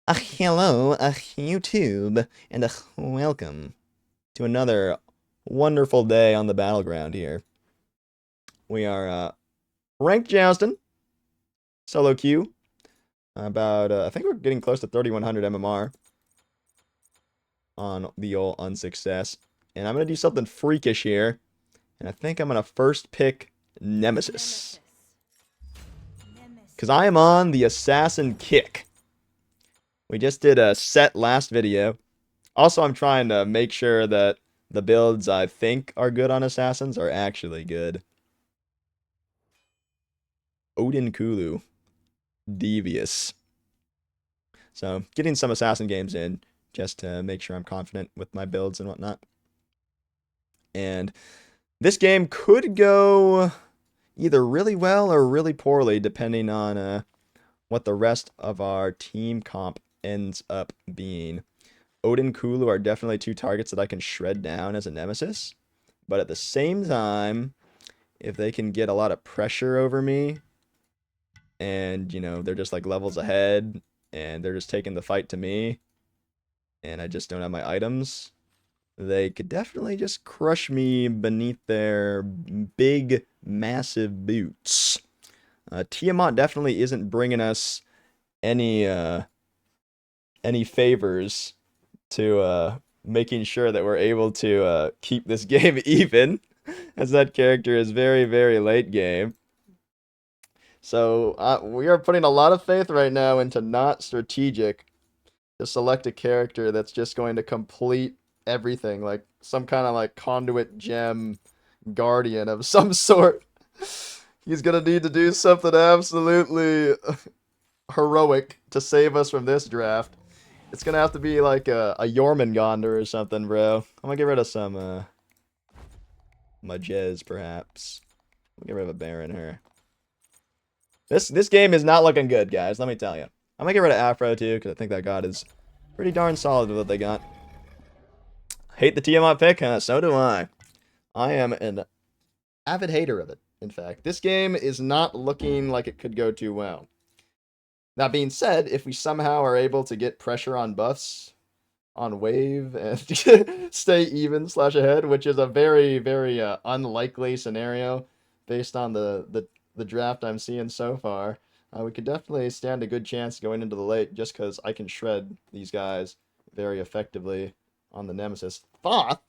Hello, YouTube, and welcome to another wonderful day on the battleground here. We are ranked jousting, solo queue, about, I think we're getting close to 3100 MMR on the old unsuccess. And I'm going to do something freakish here, and I think I'm going to first pick Nemesis. Because I am on the assassin kick. We just did a set last video. Also, I'm trying to make sure that the builds I think are good on assassins are actually good. Odin Kulu. Devious. So, getting some assassin games in just to make sure I'm confident with my builds and whatnot. And this game could go either really well or really poorly depending on what the rest of our team comp ends up being. Odin Kulu are definitely two targets that I can shred down as a Nemesis. But at the same time, if they can get a lot of pressure over me, and, you know, they're just like levels ahead, and they're just taking the fight to me, and I just don't have my items, they could definitely just crush me beneath their big, massive boots. Tiamat definitely isn't bringing us any favors to making sure that we're able to keep this game even, as that character is very, very late game. So we are putting a lot of faith right now into not strategic to select a character that's just going to complete everything, like some kind of like conduit gem guardian of some sort. He's gonna need to do something absolutely heroic to save us from this draft. It's gonna have to be like a Jormungandr or something, bro. I'm gonna get rid of some Majez, perhaps. We'll get rid of a Baron here. This game is not looking good, guys. Let me tell you. I'm gonna get rid of Afro too, because I think that god is pretty darn solid with what they got. Hate the Tiamat pick, huh? So do I. I am an avid hater of it. In fact, this game is not looking like it could go too well. That being said, if we somehow are able to get pressure on buffs on wave and stay even / ahead, which is a very, very unlikely scenario based on the draft I'm seeing so far, we could definitely stand a good chance going into the late just because I can shred these guys very effectively on the Nemesis. Thoth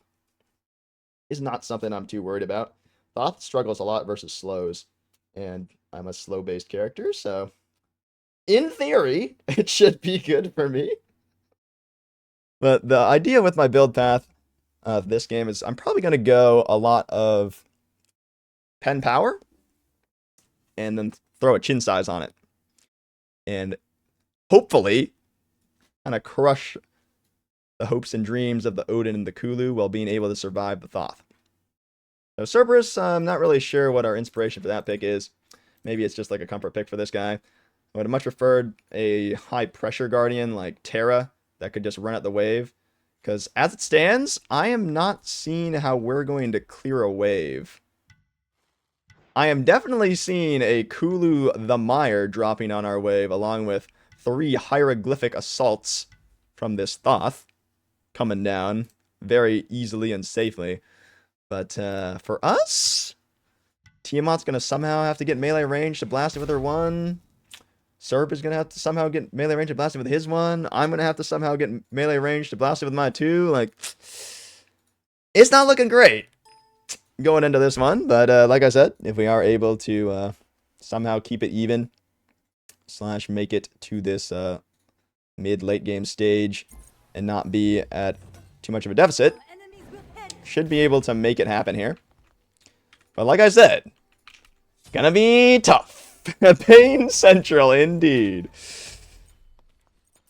is not something I'm too worried about. Thoth struggles a lot versus slows, and I'm a slow-based character, so in theory, it should be good for me. But the idea with my build path of this game is I'm probably going to go a lot of pen power and then throw a chin size on it. And hopefully kind of crush the hopes and dreams of the Odin and the Kulu while being able to survive the Thoth. So Cerberus, I'm not really sure what our inspiration for that pick is. Maybe it's just like a comfort pick for this guy. I would have much preferred a high pressure guardian like Terra that could just run at the wave. Because as it stands, I am not seeing how we're going to clear a wave. I am definitely seeing a Kulu the Mire dropping on our wave, along with 3 hieroglyphic assaults from this Thoth coming down very easily and safely. But for us, Tiamat's going to somehow have to get melee range to blast it with her 1. Serb is going to have to somehow get melee range to blast it with his 1. I'm going to have to somehow get melee range to blast it with my 2. Like, it's not looking great going into this one. But like I said, if we are able to somehow keep it even / make it to this mid-late game stage and not be at too much of a deficit, should be able to make it happen here. But like I said, gonna be tough. Pain Central, indeed.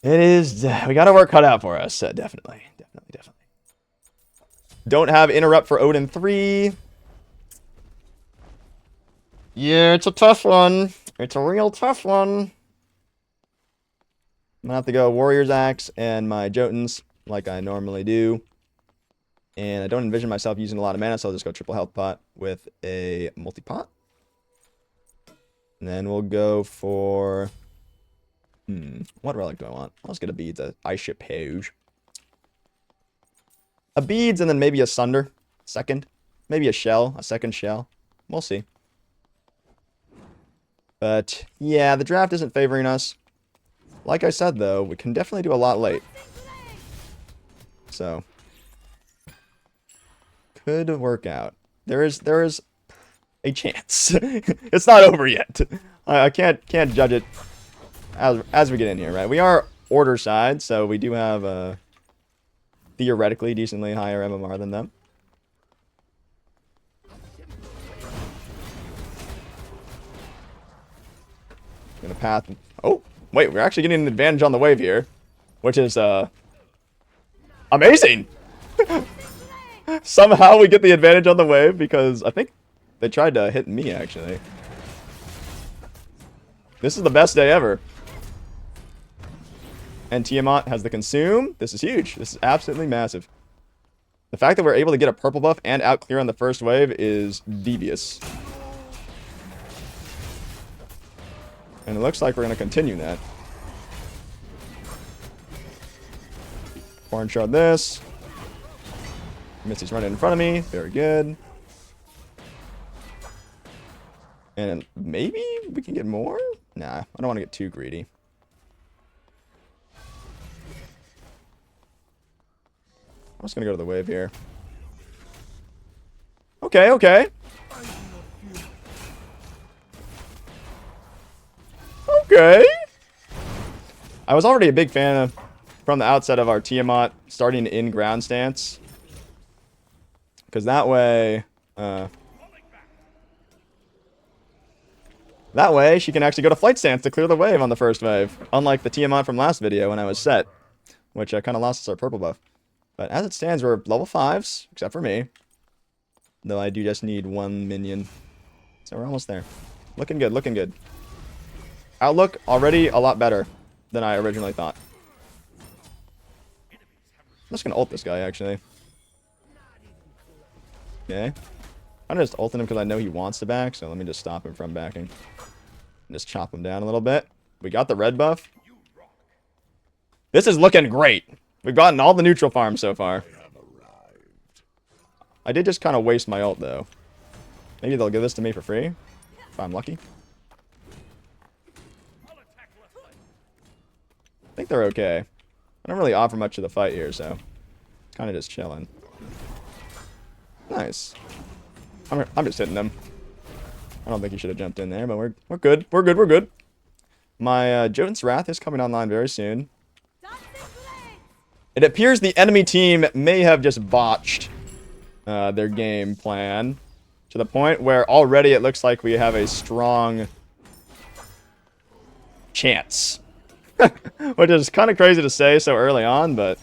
It is. We got our work cut out for us. Definitely. Don't have interrupt for Odin 3. Yeah, it's a tough one. It's a real tough one. I'm gonna have to go Warrior's Axe and my Jotuns like I normally do. And I don't envision myself using a lot of mana, so I'll just go triple health pot with a multi-pot. And then we'll go for What relic do I want? Let's get a beads, I suppose. A beads and then maybe a sunder. Second. Maybe a shell. A second shell. We'll see. But, yeah, the draft isn't favoring us. Like I said, though, we can definitely do a lot late. So. Could work out. There is a chance. It's not over yet. I can't judge it as we get in here, right? We are order side, so we do have a theoretically decently higher MMR than them. Gonna path. Oh, wait, we're actually getting an advantage on the wave here, which is amazing. Somehow we get the advantage on the wave because I think they tried to hit me actually. This is the best day ever. And Tiamat has the consume. This is huge. This is absolutely massive. The fact that we're able to get a purple buff and out clear on the first wave is devious. And it looks like we're going to continue that. Orange shard this. Misty's running in front of me. Very good. And maybe we can get more? Nah, I don't want to get too greedy. I'm just going to go to the wave here. Okay, okay. Okay. I was already a big fan of, from the outset of our Tiamat starting in ground stance. Because that way she can actually go to flight stance to clear the wave on the first wave. Unlike the Tiamat from last video when I was set. Which I kind of lost our purple buff. But as it stands, we're level 5s, except for me. Though I do just need one minion. So we're almost there. Looking good, looking good. Outlook already a lot better than I originally thought. I'm just going to ult this guy, actually. Okay. I'm just ulting him because I know he wants to back, so let me just stop him from backing. Just chop him down a little bit. We got the red buff. This is looking great. We've gotten all the neutral farms so far. I did just kind of waste my ult, though. Maybe they'll give this to me for free, if I'm lucky. I think they're okay. I don't really offer much to the fight here, so kind of just chilling. Nice. I'm just hitting them. I don't think he should have jumped in there, but we're good. We're good. We're good. My Jotun's Wrath is coming online very soon. It appears the enemy team may have just botched their game plan to the point where already it looks like we have a strong chance. Which is kind of crazy to say so early on, but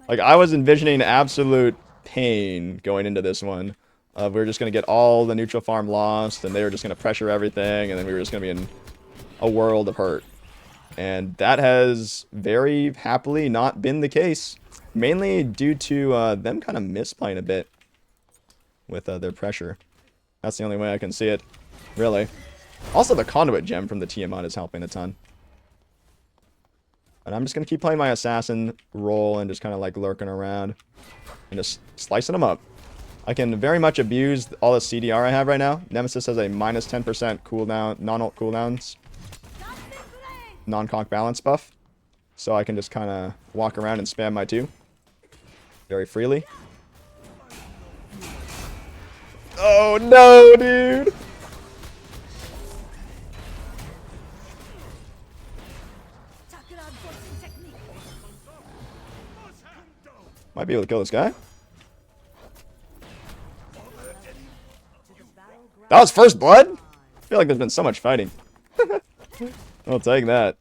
like I was envisioning absolute pain going into this one. We were just going to get all the neutral farm lost, and they were just going to pressure everything, and then we were just going to be in a world of hurt. And that has very happily not been the case. Mainly due to them kind of misplaying a bit with their pressure. That's the only way I can see it, really. Also, the conduit gem from the Tiamat is helping a ton. And I'm just going to keep playing my assassin role and just kind of like lurking around. And just slicing them up. I can very much abuse all the CDR I have right now. Nemesis has a minus 10% cooldown, non-ult cooldowns. Non-conk balance buff. So I can just kind of walk around and spam my 2. Very freely. Oh no, dude! Might be able to kill this guy. That was first blood? I feel like there's been so much fighting. I'll take that.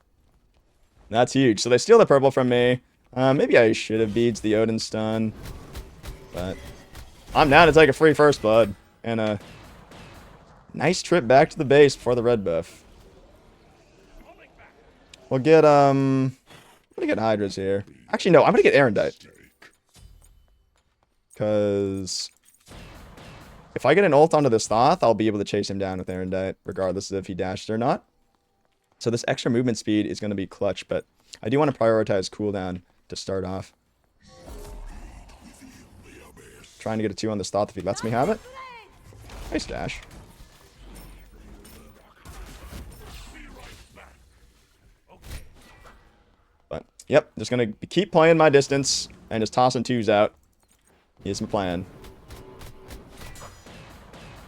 That's huge. So they steal the purple from me. Maybe I should have beads the Odin stun. But I'm down to take a free first blood. And a nice trip back to the base before the red buff. We'll get, I'm gonna get Hydras here. Actually, no, I'm gonna get Erendite. Because if I get an ult onto this Thoth, I'll be able to chase him down with Erendite, regardless of if he dashed or not. So this extra movement speed is going to be clutch, but I do want to prioritize cooldown to start off. Trying to get a 2 on this thought if he lets me have it. Nice dash. But, yep, just going to keep playing my distance and just tossing 2s out. Here's my plan.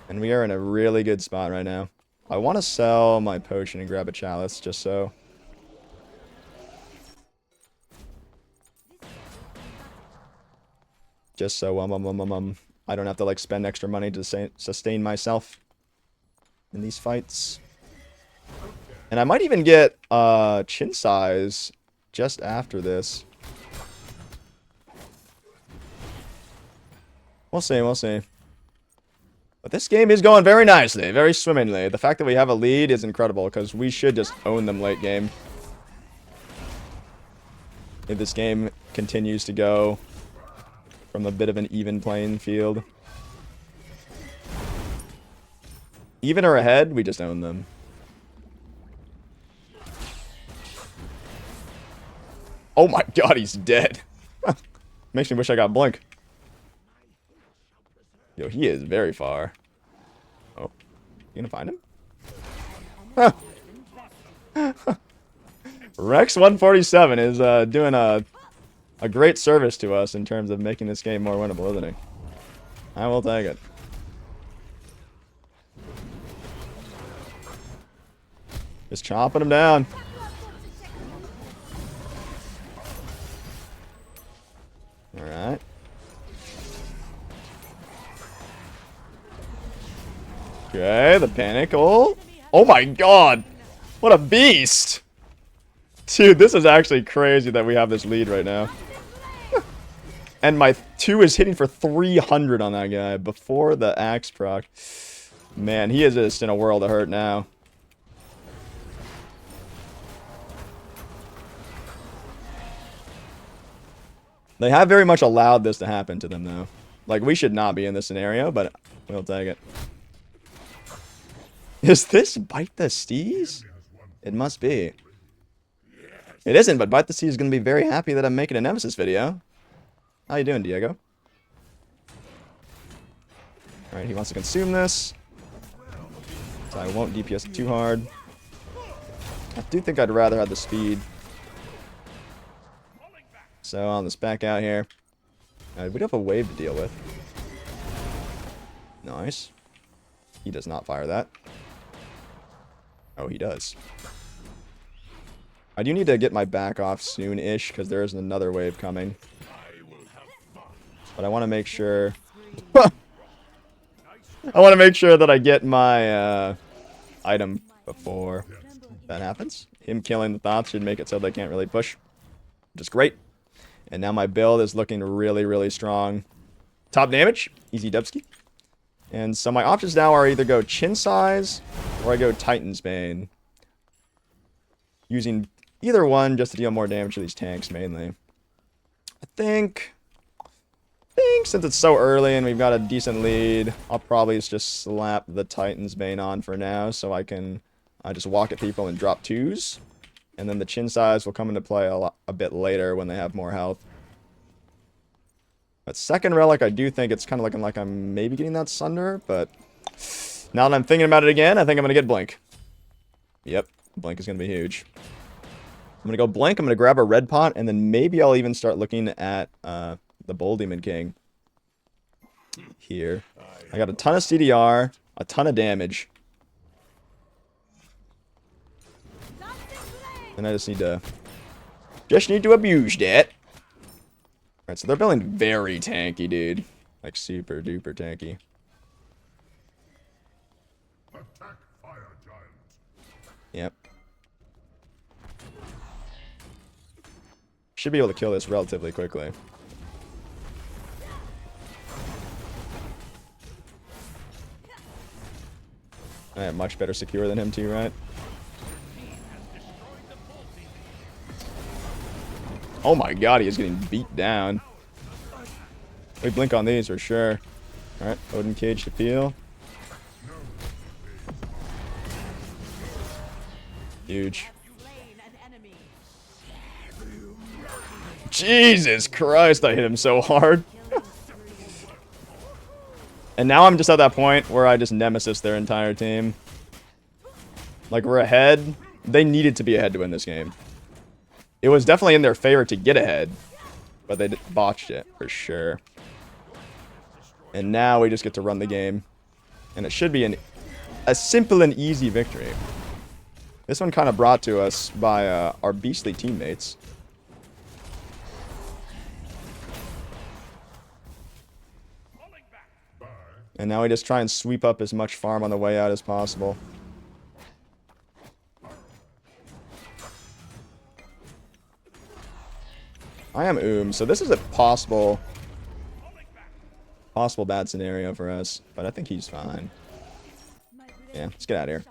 And we are in a really good spot right now. I want to sell my potion and grab a chalice just so. Just so I don't have to like spend extra money to sustain myself in these fights. And I might even get chin size just after this. We'll see, we'll see. But this game is going very nicely, very swimmingly. The fact that we have a lead is incredible because we should just own them late game. If this game continues to go from a bit of an even playing field. Even or ahead, we just own them. Oh my god, he's dead. Makes me wish I got blink. Yo, he is very far. Oh, you gonna find him? Rex 147 is doing a great service to us in terms of making this game more winnable, isn't he? I will take it. Just chopping him down. Alright. Okay, the panicle. Oh my god! What a beast! Dude, this is actually crazy that we have this lead right now. And my 2 is hitting for 300 on that guy before the axe proc. Man, he is just in a world of hurt now. They have very much allowed this to happen to them, though. Like, we should not be in this scenario, but we'll take it. Is this Bite the Steez? It must be. It isn't, but Bite the Steez is going to be very happy that I'm making a Nemesis video. How you doing, Diego? Alright, he wants to consume this. So I won't DPS it too hard. I do think I'd rather have the speed. So on this back out here. We do have a wave to deal with. Nice. He does not fire that. Oh, he does. I do need to get my back off soon-ish, because there is another wave coming. But I want to make sure... I want to make sure that I get my item before that happens. Him killing the thoughts should make it so they can't really push. Which is great. And now my build is looking really, really strong. Top damage. Easy dubski. And so my options now are either go chin size or I go Titan's Bane. Using either one just to deal more damage to these tanks mainly. I think since it's so early and we've got a decent lead, I'll probably just slap the Titan's Bane on for now so I can just walk at people and drop 2s. And then the chin size will come into play a bit later when they have more health. But second relic, I do think it's kind of looking like I'm maybe getting that Sunder, but now that I'm thinking about it again, I think I'm going to get Blink. Yep, Blink is going to be huge. I'm going to go Blink, I'm going to grab a red pot, and then maybe I'll even start looking at the Bull Demon King. Here. I got a ton of CDR, a ton of damage. And I just need to abuse that. Alright, so they're building very tanky, dude. Like super duper tanky. Attack fire giant. Yep. Should be able to kill this relatively quickly. I am much better secure than him too, right? Oh my god, he is getting beat down. We blink on these for sure. Alright, Odin Cage to peel. Huge. Jesus Christ, I hit him so hard. And now I'm just at that point where I just Nemesis their entire team. Like, we're ahead. They needed to be ahead to win this game. It was definitely in their favor to get ahead, but they botched it, for sure. And now we just get to run the game. And it should be a simple and easy victory. This one kind of brought to us by our beastly teammates. And now we just try and sweep up as much farm on the way out as possible. I am so this is a possible bad scenario for us, but I think he's fine. Yeah, let's get out of here.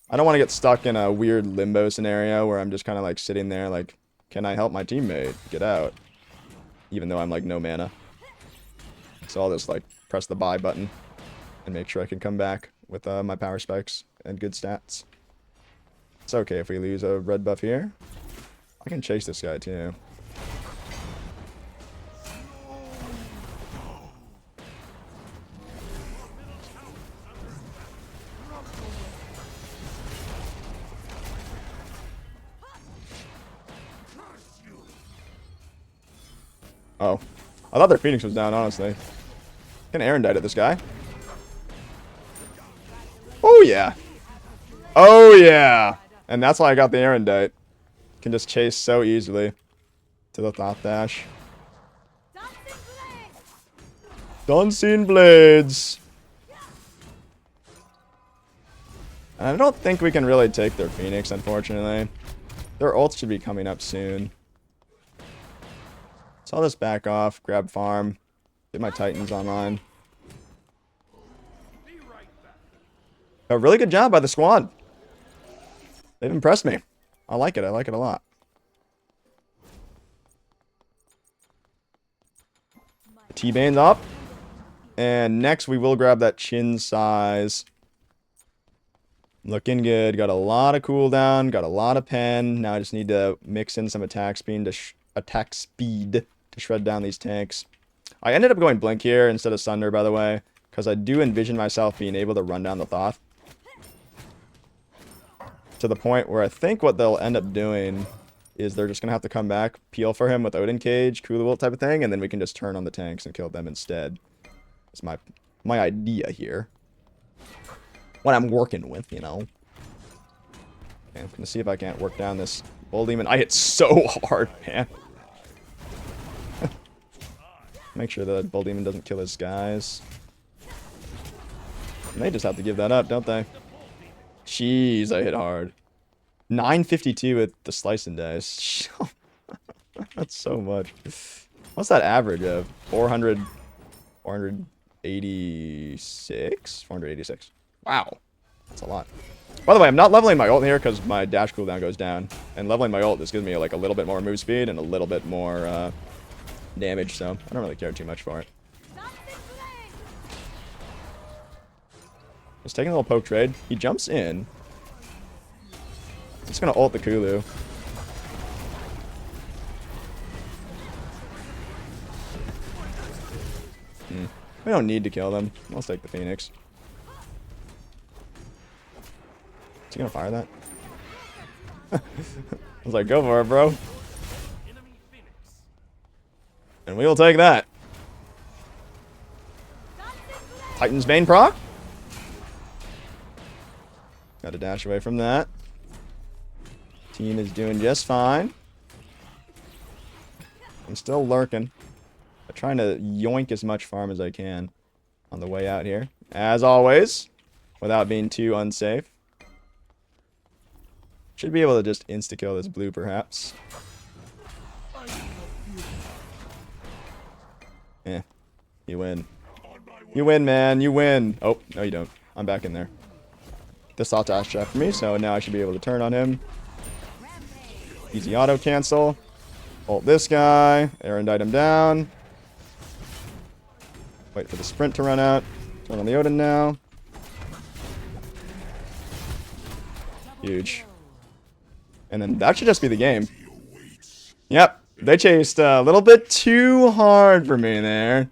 I don't want to get stuck in a weird limbo scenario where I'm just kind of like sitting there like, can I help my teammate get out? Even though I'm like no mana. So I'll just like press the buy button and make sure I can come back with my power spikes and good stats. It's okay if we lose a red buff here. I can chase this guy too. Oh. I thought their Phoenix was down, honestly. Can Aaron died at this guy? Oh, yeah. Oh, yeah. And that's why I got the Aaron Dite. Can just chase so easily to the Thought Dash. Dancing Blades. And I don't think we can really take their Phoenix, unfortunately. Their ults should be coming up soon. So I'll just back off, grab farm, get my Titans online. A really good job by the squad. They've impressed me. I like it. I like it a lot. T-Bane's up. And next we will grab that Chin size. Looking good. Got a lot of cooldown. Got a lot of pen. Now I just need to mix in some attack speed to shred down these tanks. I ended up going Blink here instead of Sunder, by the way, because I do envision myself being able to run down the Thoth. To the point where I think what they'll end up doing is they're just going to have to come back, peel for him with Odin Cage, Kula ult type of thing, and then we can just turn on the tanks and kill them instead. That's my idea here. What I'm working with, you know. Okay, I'm going to see if I can't work down this Bull Demon. I hit so hard, man. Make sure that Bull Demon doesn't kill his guys. And they just have to give that up, don't they? Jeez, I hit hard. 952 with the slice and dice. That's so much. What's that average of? 486? 486. Wow. That's a lot. By the way, I'm not leveling my ult here because my dash cooldown goes down. And leveling my ult just gives me like a little bit more move speed and a little bit more damage, so I don't really care too much for it. Just taking a little poke trade. He jumps in. Just gonna ult the Kulu. We don't need to kill them. Let's take the Phoenix. Is he gonna fire that? I was like, go for it, bro. And we will take that. Titan's Bane proc. Got to dash away from that. Team is doing just fine. I'm still lurking. I'm trying to yoink as much farm as I can on the way out here. As always, without being too unsafe. Should be able to just insta-kill this blue, perhaps. Yeah, you win. You win, man. You win. Oh, no, you don't. I'm back in there. This auto dash trap for me, so now I should be able to turn on him. Easy auto cancel. Ult this guy. Erendite him down. Wait for the sprint to run out. Turn on the Odin now. Huge. And then that should just be the game. Yep. They chased a little bit too hard for me there.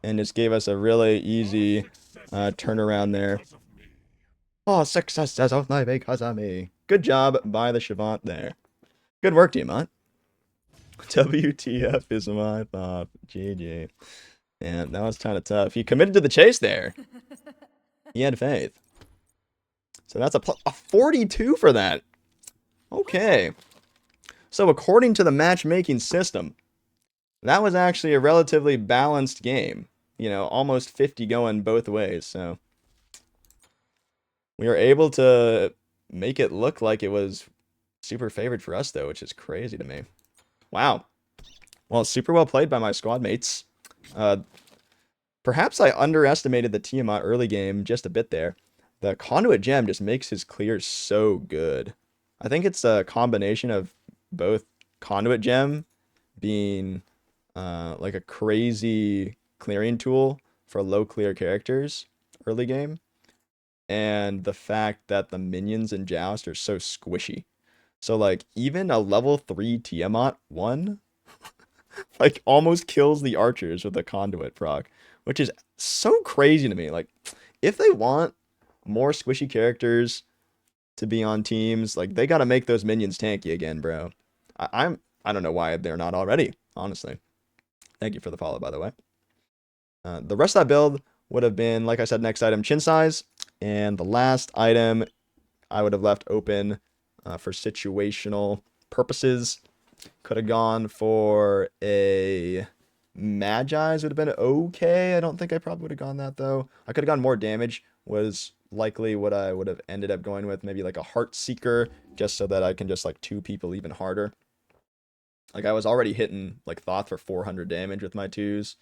And just gave us a really easy turnaround there. Oh, success is only because of me. Good job by the Shavant there. Good work, Diamant. WTF is my thought. GG. And that was kind of tough. He committed to the chase there. He had faith. So that's a 42 for that. Okay. So according to the matchmaking system, that was actually a relatively balanced game. You know, almost 50 going both ways. So we were able to make it look like it was super favored for us, though, which is crazy to me. Wow. Well, super well played by my squad mates. Perhaps I underestimated the Tiamat early game just a bit there. The Conduit Gem just makes his clears so good. I think it's a combination of both Conduit Gem being like a crazy clearing tool for low clear characters early game, and the fact that the minions in Joust are so squishy. So like even a level 3 Tiamat 1 like almost kills the archers with a conduit proc, which is so crazy to me. Like if they want more squishy characters to be on teams, like they got to make those minions tanky again, bro. I don't know why they're not already, honestly. Thank you for the follow, by the way. The rest of that build would have been, like I said, next item, chin size. And the last item I would have left open for situational purposes. Could have gone for a Magi's, would have been okay. I don't think I probably would have gone that, though. I could have gone more damage, was likely what I would have ended up going with. Maybe like a Heart Seeker, just so that I can just like 2 people even harder. Like I was already hitting like Thoth for 400 damage with my 2s.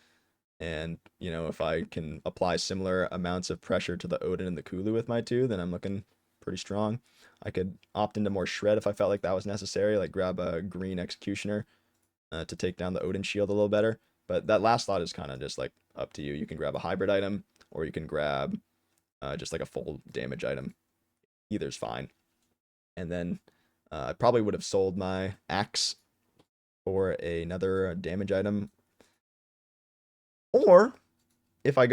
And, you know, if I can apply similar amounts of pressure to the Odin and the Kulu with my 2, then I'm looking pretty strong. I could opt into more Shred if I felt like that was necessary, like grab a green Executioner to take down the Odin shield a little better. But that last slot is kind of just like up to you. You can grab a hybrid item, or you can grab just like a full damage item. Either's fine. And then I probably would have sold my axe for another damage item. Or if I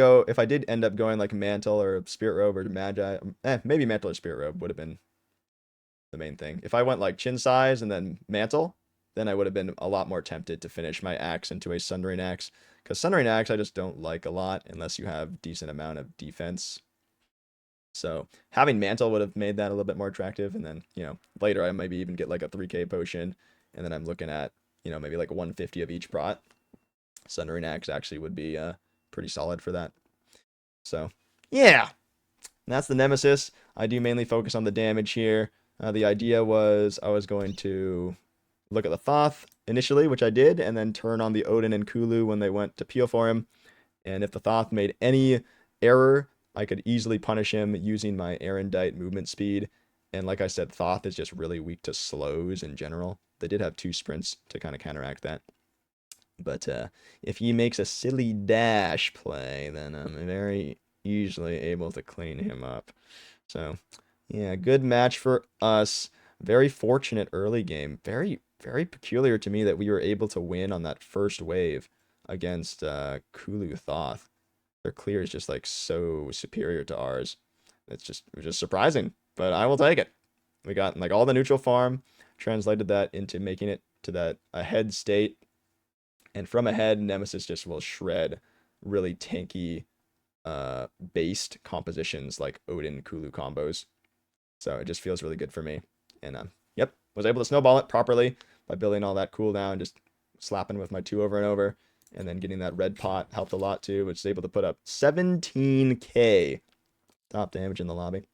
did end up going like Mantle or Spirit Robe or Magi, maybe Mantle or Spirit Robe would have been the main thing. If I went like chin size and then Mantle, then I would have been a lot more tempted to finish my axe into a Sundering Axe. Because Sundering Axe I just don't like a lot unless you have decent amount of defense. So having Mantle would have made that a little bit more attractive. And then, you know, later I maybe even get like a 3k potion. And then I'm looking at, you know, maybe like 150 of each prot. Sundering Axe actually would be pretty solid for that. So, yeah. That's the Nemesis. I do mainly focus on the damage here. The idea was I was going to look at the Thoth initially, which I did, and then turn on the Odin and Kulu when they went to peel for him. And if the Thoth made any error, I could easily punish him using my Erendite movement speed. And like I said, Thoth is just really weak to slows in general. They did have 2 sprints to kind of counteract that. But if he makes a silly dash play, then I'm very easily able to clean him up. So, yeah, good match for us. Very fortunate early game. Very, very peculiar to me that we were able to win on that first wave against Kulu Thoth. Their clear is just like so superior to ours. It was just surprising, but I will take it. We got like all the neutral farm, translated that into making it to that ahead state. And from ahead, Nemesis just will shred really tanky based compositions like Odin Kulu combos. So it just feels really good for me. And yep, was able to snowball it properly by building all that cooldown, just slapping with my 2 over and over. And then getting that red pot helped a lot too, which is able to put up 17k top damage in the lobby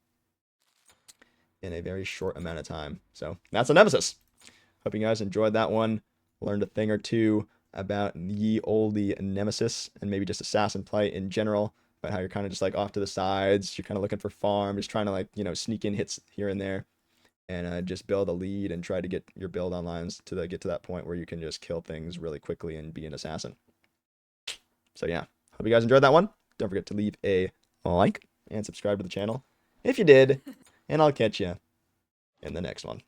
in a very short amount of time. So that's a Nemesis. Hope you guys enjoyed that one. Learned a thing or two about ye olde Nemesis and maybe just assassin play in general, about how you're kind of just like off to the sides, you're kind of looking for farm, just trying to like, you know, sneak in hits here and there, and just build a lead and try to get your build on lines to get to that point where you can just kill things really quickly and be an assassin. So yeah, hope you guys enjoyed that one. Don't forget to leave a like and subscribe to the channel if you did, and I'll catch you in the next one.